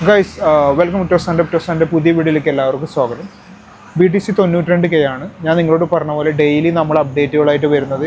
Guys welcome to ടോസൻ്റെ പുതിയ വീഡിയോയിലേക്ക് എല്ലാവർക്കും സ്വാഗതം. BTC 92K ആണ്. ഞാൻ നിങ്ങളോട് പറഞ്ഞ പോലെ ഡെയിലി നമ്മൾ അപ്ഡേറ്റുകളായിട്ട് വരുന്നത്.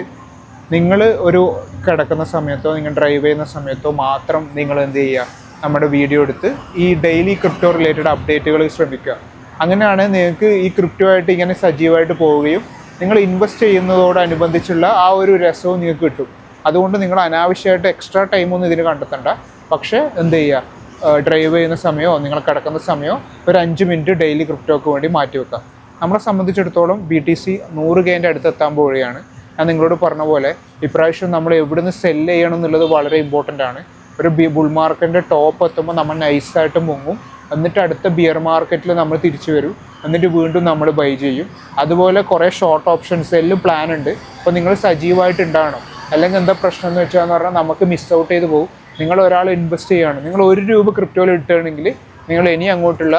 നിങ്ങൾ ഒരു കിടക്കുന്ന സമയത്തോ നിങ്ങൾ ഡ്രൈവ് ചെയ്യുന്ന സമയത്തോ മാത്രം നിങ്ങൾ എന്ത് ചെയ്യുക, നമ്മുടെ വീഡിയോ എടുത്ത് ഈ ഡെയിലി ക്രിപ്റ്റോ റിലേറ്റഡ് അപ്ഡേറ്റുകൾ ശ്രമിക്കുക. അങ്ങനെയാണ് നിങ്ങൾക്ക് ഈ ക്രിപ്റ്റോ ആയിട്ട് ഇങ്ങനെ സജീവമായിട്ട് പോവുകയും നിങ്ങൾ ഇൻവെസ്റ്റ് ചെയ്യുന്നതോടനുബന്ധിച്ചുള്ള ആ ഒരു രസവും നിങ്ങൾക്ക് കിട്ടും. അതുകൊണ്ട് നിങ്ങൾ അനാവശ്യമായിട്ട് എക്സ്ട്രാ ടൈമൊന്നും ഇതിന് കണ്ടെത്തണ്ട. പക്ഷേ എന്ത് ചെയ്യുക, ഡ്രൈവ് ചെയ്യുന്ന സമയമോ നിങ്ങൾ കിടക്കുന്ന സമയമോ ഒരു 5 മിനിറ്റ് ഡെയിലി ക്രിപ്റ്റോക്ക് വേണ്ടി മാറ്റി വെക്കാം. നമ്മളെ സംബന്ധിച്ചിടത്തോളം BTC 100Kൻ്റെ അടുത്ത് എത്താൻ പോവുകയാണ്. ഞാൻ നിങ്ങളോട് പറഞ്ഞ പോലെ ഇപ്രാവശ്യം നമ്മൾ എവിടുന്ന് സെല്ല് ചെയ്യണം എന്നുള്ളത് വളരെ ഇമ്പോർട്ടൻ്റ് ആണ്. ഒരു ബുൾ മാർക്കറ്റിൻ്റെ ടോപ്പ് എത്തുമ്പോൾ നമ്മൾ നൈസായിട്ട് മുങ്ങും, എന്നിട്ട് അടുത്ത ബിയർ മാർക്കറ്റിൽ നമ്മൾ തിരിച്ചു വരും, എന്നിട്ട് വീണ്ടും നമ്മൾ ബൈ ചെയ്യും. അതുപോലെ കുറേ ഷോർട്ട് ഓപ്ഷൻസ് എല്ലാം പ്ലാൻ ഉണ്ട്. അപ്പോൾ നിങ്ങൾ സജീവമായിട്ട് ഉണ്ടാകണം. അല്ലെങ്കിൽ എന്താ പ്രശ്നം എന്ന് വെച്ചാൽ നമുക്ക് മിസ് ഔട്ട് ചെയ്ത് പോകും. നിങ്ങൾ ഒരാൾ ഇൻവെസ്റ്റ് ചെയ്യുകയാണ്, നിങ്ങൾ ₹1 ക്രിപ്റ്റോയിൽ ഇട്ടുകയാണെങ്കിൽ നിങ്ങൾ ഇനി അങ്ങോട്ടുള്ള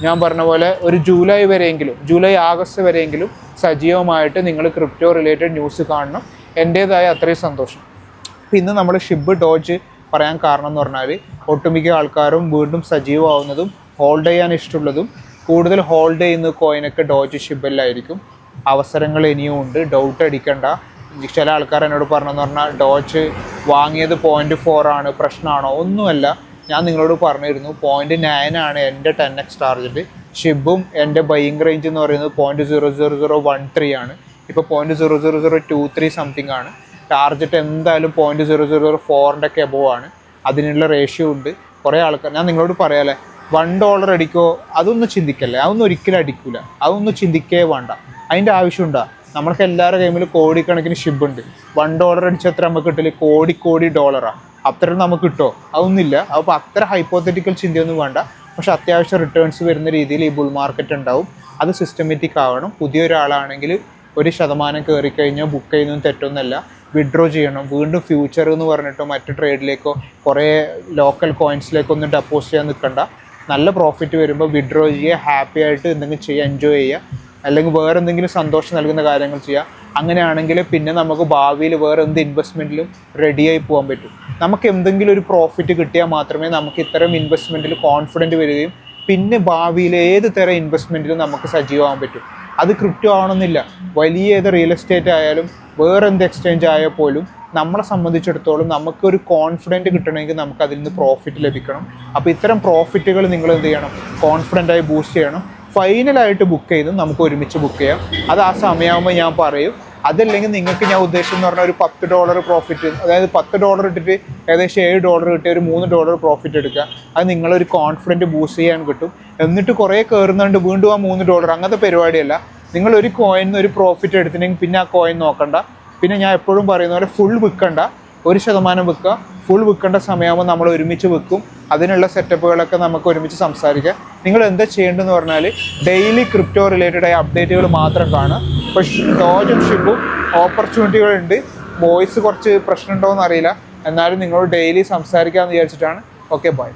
ഞാൻ പറഞ്ഞ പോലെ ഒരു ജൂലൈ ആഗസ്റ്റ് വരെയെങ്കിലും സജീവമായിട്ട് നിങ്ങൾ ക്രിപ്റ്റോ റിലേറ്റഡ് ന്യൂസ് കാണണം. എൻ്റേതായ അത്രയും സന്തോഷം. ഇന്ന് നമ്മൾ ഷിബ് ഡോജ് പറയാൻ കാരണം എന്ന് പറഞ്ഞാൽ ഒട്ടുമിക്ക ആൾക്കാരും വീണ്ടും സജീവമാവുന്നതും ഹോൾഡ് ചെയ്യാൻ ഇഷ്ടമുള്ളതും കൂടുതൽ ഹോൾഡ് ചെയ്യുന്ന കോയിനൊക്കെ ഡോജ് ഷിബിലായിരിക്കും. അവസരങ്ങൾ ഇനിയും ഉണ്ട്, ഡൗട്ട് അടിക്കണ്ട. ചില ആൾക്കാർ എന്നോട് പറഞ്ഞെന്ന് പറഞ്ഞാൽ ഡോജ് വാങ്ങിയത് 0.4 ആണ്, പ്രശ്നമാണോ? ഒന്നുമല്ല. ഞാൻ നിങ്ങളോട് പറഞ്ഞിരുന്നു 0.9 ആണ് എൻ്റെ 10x ടാർഗറ്റ്. ഷിബും എൻ്റെ ബൈയിങ് റേഞ്ച് എന്ന് പറയുന്നത് 0.00013 ആണ്. ഇപ്പോൾ 0.00023 സംതിങ് ആണ്. ടാർഗറ്റ് എന്തായാലും 0.004ൻ്റെ ഒക്കെ എബോവ് ആണ്. അതിനുള്ള റേഷ്യോ ഉണ്ട്. കുറേ ആൾക്കാർ ഞാൻ നിങ്ങളോട് പറയാമല്ലേ, $1 അടിക്കുമോ അതൊന്നും ചിന്തിക്കല്ലേ, അതൊന്നും ഒരിക്കലും അടിക്കില്ല. അതൊന്നും ചിന്തിക്കേ വേണ്ട. അതിൻ്റെ ആവശ്യമുണ്ടോ? നമ്മൾക്ക് എല്ലാവരുടെ കൈമിൽ കോടിക്കണക്കിന് ഷിബുണ്ട്. $1 അടിച്ചത്ര നമുക്ക് കിട്ടില്ല, കോടി ഡോളറാണ്. അത്ര നമുക്ക് കിട്ടുമോ? അതൊന്നുമില്ല. അപ്പോൾ അത്ര ഹൈപ്പോത്തറ്റിക്കൽ ചിന്തയൊന്നും വേണ്ട. പക്ഷെ അത്യാവശ്യം റിട്ടേൺസ് വരുന്ന രീതിയിൽ ഈ ബുൾ മാർക്കറ്റ് ഉണ്ടാവും. അത് സിസ്റ്റമാറ്റിക് ആവണം. പുതിയൊരാളാണെങ്കിൽ 1% കയറിക്കഴിഞ്ഞാൽ ബുക്ക് ചെയ്യുന്നതും തെറ്റൊന്നുമല്ല. വിഡ്രോ ചെയ്യണം. വീണ്ടും ഫ്യൂച്ചർ എന്ന് പറഞ്ഞിട്ടോ മറ്റു ട്രേഡിലേക്കോ കുറേ ലോക്കൽ കോയിൻസിലേക്കോ ഒന്നും ഡെപ്പോസിറ്റ് ചെയ്യാൻ നിൽക്കണ്ട. നല്ല പ്രോഫിറ്റ് വരുമ്പോൾ വിഡ്രോ ചെയ്യുക, ഹാപ്പി ആയിട്ട് എന്തെങ്കിലും ചെയ്യുക, എൻജോയ് ചെയ്യുക. അല്ലെങ്കിൽ വേറെ എന്തെങ്കിലും സന്തോഷം നൽകുന്ന കാര്യങ്ങൾ ചെയ്യുക. അങ്ങനെയാണെങ്കിൽ പിന്നെ നമുക്ക് ഭാവിയിൽ വേറെ എന്ത് ഇൻവെസ്റ്റ്മെൻറ്റിലും റെഡിയായി പോകാൻ പറ്റും. നമുക്ക് എന്തെങ്കിലും ഒരു പ്രോഫിറ്റ് കിട്ടിയാൽ മാത്രമേ നമുക്ക് ഇത്തരം ഇൻവെസ്റ്റ്മെൻറ്റിൽ കോൺഫിഡൻറ്റ് വരികയും പിന്നെ ഭാവിയിൽ ഏത് തരം ഇൻവെസ്റ്റ്മെൻറ്റിലും നമുക്ക് സജീവമാകാൻ പറ്റും. അത് ക്രിപ്റ്റോ ആവണമെന്നില്ല. വലിയ ഏത് റിയൽ എസ്റ്റേറ്റ് ആയാലും വേറെ എന്ത് എക്സ്ചേഞ്ച് ആയാൽ പോലും നമ്മളെ സംബന്ധിച്ചിടത്തോളം നമുക്കൊരു കോൺഫിഡൻറ്റ് കിട്ടണമെങ്കിൽ നമുക്ക് അതിൽ നിന്ന് പ്രോഫിറ്റ് ലഭിക്കണം. അപ്പോൾ ഇത്തരം പ്രോഫിറ്റുകൾ നിങ്ങൾ എന്ത് ചെയ്യണം, കോൺഫിഡൻ്റായി ബൂസ്റ്റ് ചെയ്യണം. ഫൈനലായിട്ട് ബുക്ക് ചെയ്ത് നമുക്ക് ഒരുമിച്ച് ബുക്ക് ചെയ്യാം. അത് ആ സമയമാകുമ്പോൾ ഞാൻ പറയും. അതല്ലെങ്കിൽ നിങ്ങൾക്ക് ഞാൻ ഉദ്ദേശം എന്ന് പറഞ്ഞാൽ ഒരു $10 പ്രോഫിറ്റ്, അതായത് $10 ഇട്ടിട്ട് ഏകദേശം $7 കിട്ടിയ ഒരു $3 പ്രോഫിറ്റ് എടുക്കുക. അത് നിങ്ങളൊരു കോൺഫിഡൻറ്റ് ബൂസ്റ്റ് ചെയ്യാൻ കിട്ടും. എന്നിട്ട് കുറേ കയറുന്നുണ്ട് വീണ്ടും ആ $3 അങ്ങനത്തെ പരിപാടിയല്ല. നിങ്ങൾ ഒരു കോയിന് ഒരു പ്രോഫിറ്റ് എടുത്തിട്ടുണ്ടെങ്കിൽ പിന്നെ ആ കോയിൻ നോക്കണ്ട. പിന്നെ ഞാൻ എപ്പോഴും പറയുന്ന പോലെ ഫുൾ വിൽക്കണ്ട, 1% വിൽക്കുക. ഫുൾ വിൽക്കേണ്ട സമയമാകുമ്പോൾ നമ്മൾ ഒരുമിച്ച് വിൽക്കും. അതിനുള്ള സെറ്റപ്പുകളൊക്കെ നമുക്ക് ഒരുമിച്ച് സംസാരിക്കാം. നിങ്ങൾ എന്താ ചെയ്യേണ്ടതെന്ന് പറഞ്ഞാൽ ഡെയിലി ക്രിപ്റ്റോ റിലേറ്റഡ് ആയ അപ്ഡേറ്റുകൾ മാത്രം കാണുക. ഇപ്പോൾ ഡോജും ഷിബും ഓപ്പർച്യൂണിറ്റികളുണ്ട്. വോയിസ് കുറച്ച് പ്രശ്നമുണ്ടോ എന്നറിയില്ല, എന്നാലും നിങ്ങളോട് ഡെയിലി സംസാരിക്കാമെന്ന് വിചാരിച്ചിട്ടാണ്. Okay, by.